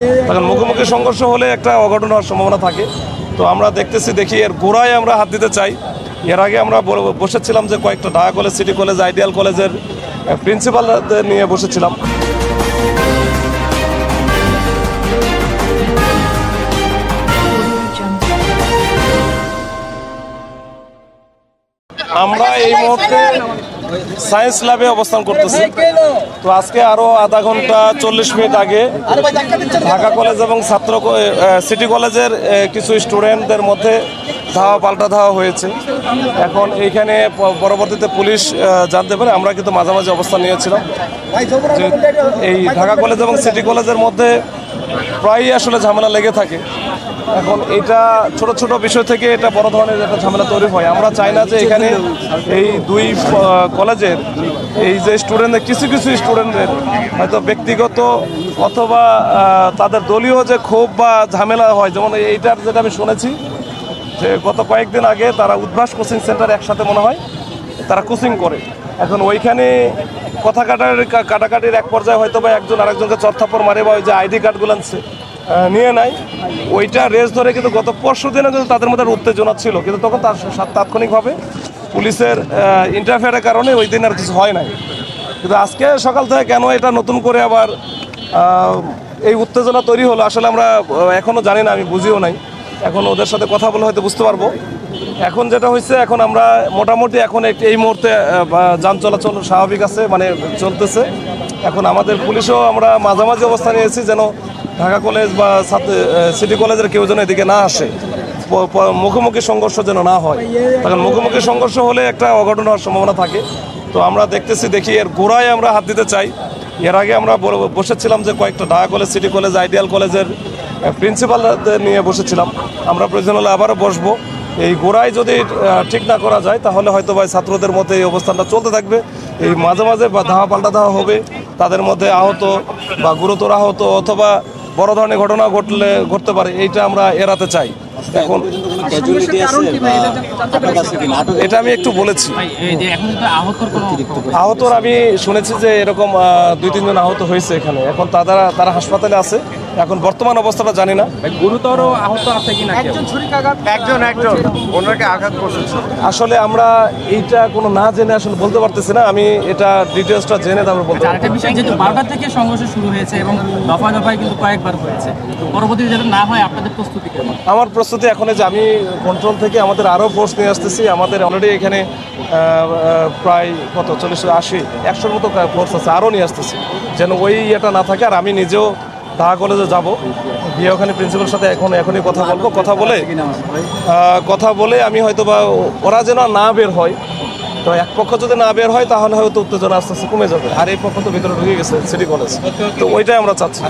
তখন মুখোমুখি সংঘর্ষ হলে একটা অঘটন হওয়ার সম্ভাবনা থাকে। তো আমরা দেখি এর গোড়ায় আমরা হাত দিতে চাই। এর আগে আমরা বসেছিলাম যে কয়েকটা Dhaka college, city college, ideal কলেজের প্রিন্সিপালদের নিয়ে বসেছিলাম। আমরা এই মুহূর্তে সায়েন্স ল্যাবে অবস্থান করতেছি। তো আজকে আরও আধা ঘন্টা 40 মিনিট আগে ঢাকা কলেজ এবং সিটি কলেজের কিছু স্টুডেন্টদের মধ্যে পাল্টা ধাওয়া হয়েছে। এখন এইখানে পরবর্তীতে পুলিশ জানতে পারে। আমরা কিন্তু মাঝামাঝি অবস্থান নিয়েছিলাম যে এই ঢাকা কলেজ এবং সিটি কলেজের মধ্যে প্রায়ই আসলে ঝামেলা লেগে থাকে। এখন এটা ছোট ছোট বিষয় থেকে এটা বড় ধরনের একটা ঝামেলা তৈরি হয়। আমরা চাই না যে এখানে এই দুই কলেজের এই যে স্টুডেন্টদের কিছু স্টুডেন্টদের হয়তো ব্যক্তিগত অথবা তাদের দলীয় যে ক্ষোভ বা ঝামেলা হয়। যেমন এইটার যেটা আমি শুনেছি যে গত কয়েকদিন আগে তারা উদ্ভাস কোচিং সেন্টার একসাথে মনে হয় তারা কোচিং করে। এখন ওইখানে কথা কাটাকাটির এক পর্যায়ে হয়তো বা একজন আরেকজনকে চরথাপ্পড় মারে বা ওই যে আইডি কার্ডগুলো নিয়ে নেয়। ওইটা রেস ধরে কিন্তু গত পরশু দিনে কিন্তু তাদের মধ্যে উত্তেজনা ছিল, কিন্তু তখন তাৎক্ষণিকভাবে পুলিশের ইন্টারফেয়ারের কারণে ওই দিন আর কিছু হয় নাই। কিন্তু আজকে সকাল থেকে কেন এটা নতুন করে আবার এই উত্তেজনা তৈরি হলো আসলে আমরা এখনও জানি না, আমি বুঝিও নাই। এখন ওদের সাথে কথা বলে হয়তো বুঝতে পারবো। এখন যেটা হয়েছে, এখন আমরা মোটামুটি এখন এই মুহূর্তে যান চলাচল স্বাভাবিক আছে, মানে চলতেছে। এখন আমাদের পুলিশও আমরা মাঝামাঝি অবস্থানে নিয়েছি যেন ঢাকা কলেজ বা সিটি কলেজের কেউ যেন এদিকে না আসে, মুখোমুখি সংঘর্ষ যেন না হয়। তখন মুখোমুখি সংঘর্ষ হলে একটা অঘটন হওয়ার সম্ভাবনা থাকে। তো আমরা দেখি এর গোড়ায় আমরা হাত দিতে চাই। এর আগে আমরা বসেছিলাম যে কয়েকটা Dhaka college, city college, ideal কলেজের প্রিন্সিপালদের নিয়ে বসেছিলাম। আমরা প্রয়োজন হলে আবারও বসবো। এই গোড়ায় যদি ঠিক না করা যায় তাহলে হয়তো বা ছাত্রদের মধ্যে এই অবস্থানটা চলতে থাকবে। এই মাঝে মাঝে বা পাল্টা ধাওয়া হবে, তাদের মধ্যে আহত বা গুরুতর আহত অথবা বড় ধরনের ঘটনা ঘটতে পারে, এইটা আমরা এড়াতে চাই। এখন এটা আমি একটু বলেছি, আহতর আমি শুনেছি যে এরকম 2-3 জন আহত হয়েছে এখানে। এখন তারা হাসপাতালে আছে। এখন বর্তমান অবস্থাটা জানি না। গুরুতর আহত আছে কিনা? একজন ওনাকে আঘাত করছে। আসলে আমরা এইটা কোনো না জেনে আসলে বলতে পারতেছি না। আমি এটা ডিটেলসটা জেনে তারপর বলতে পারবো। আরেকটা বিষয়, যেহেতু 12টা থেকে সংঘর্ষ শুরু হয়েছে এবং দফায় কিন্তু কয়েকবার হয়েছে, পরবর্তীতে যাতে না হয় আপনাদের প্রস্তুতি কেমন? আমার প্রস্তুতি এখন যে আমি কন্ট্রোল থেকে আমাদের আরও ফোর্স নিয়ে আসতেছি। আমাদের অলরেডি এখানে প্রায় 40-80-100-র মতো ফোর্স আছে, আরও নিয়ে আসতেছি যেন ওই ইয়েটা না থাকে। আর আমি নিজেও ঢাকা কলেজে যাব, গিয়ে ওখানে প্রিন্সিপালের সাথে এখনই কথা বলে আমি হয়তো বা ওরা যেন না বের হয়। তো এক পক্ষ যদি না বের হয় তাহলে হয়তো উত্তেজনা আস্তে আস্তে কমে যাবে। আর এই পক্ষ তো ভিতরে ঢুকে গেছে সিটি কলেজ, তো ওইটাই আমরা চাচ্ছি।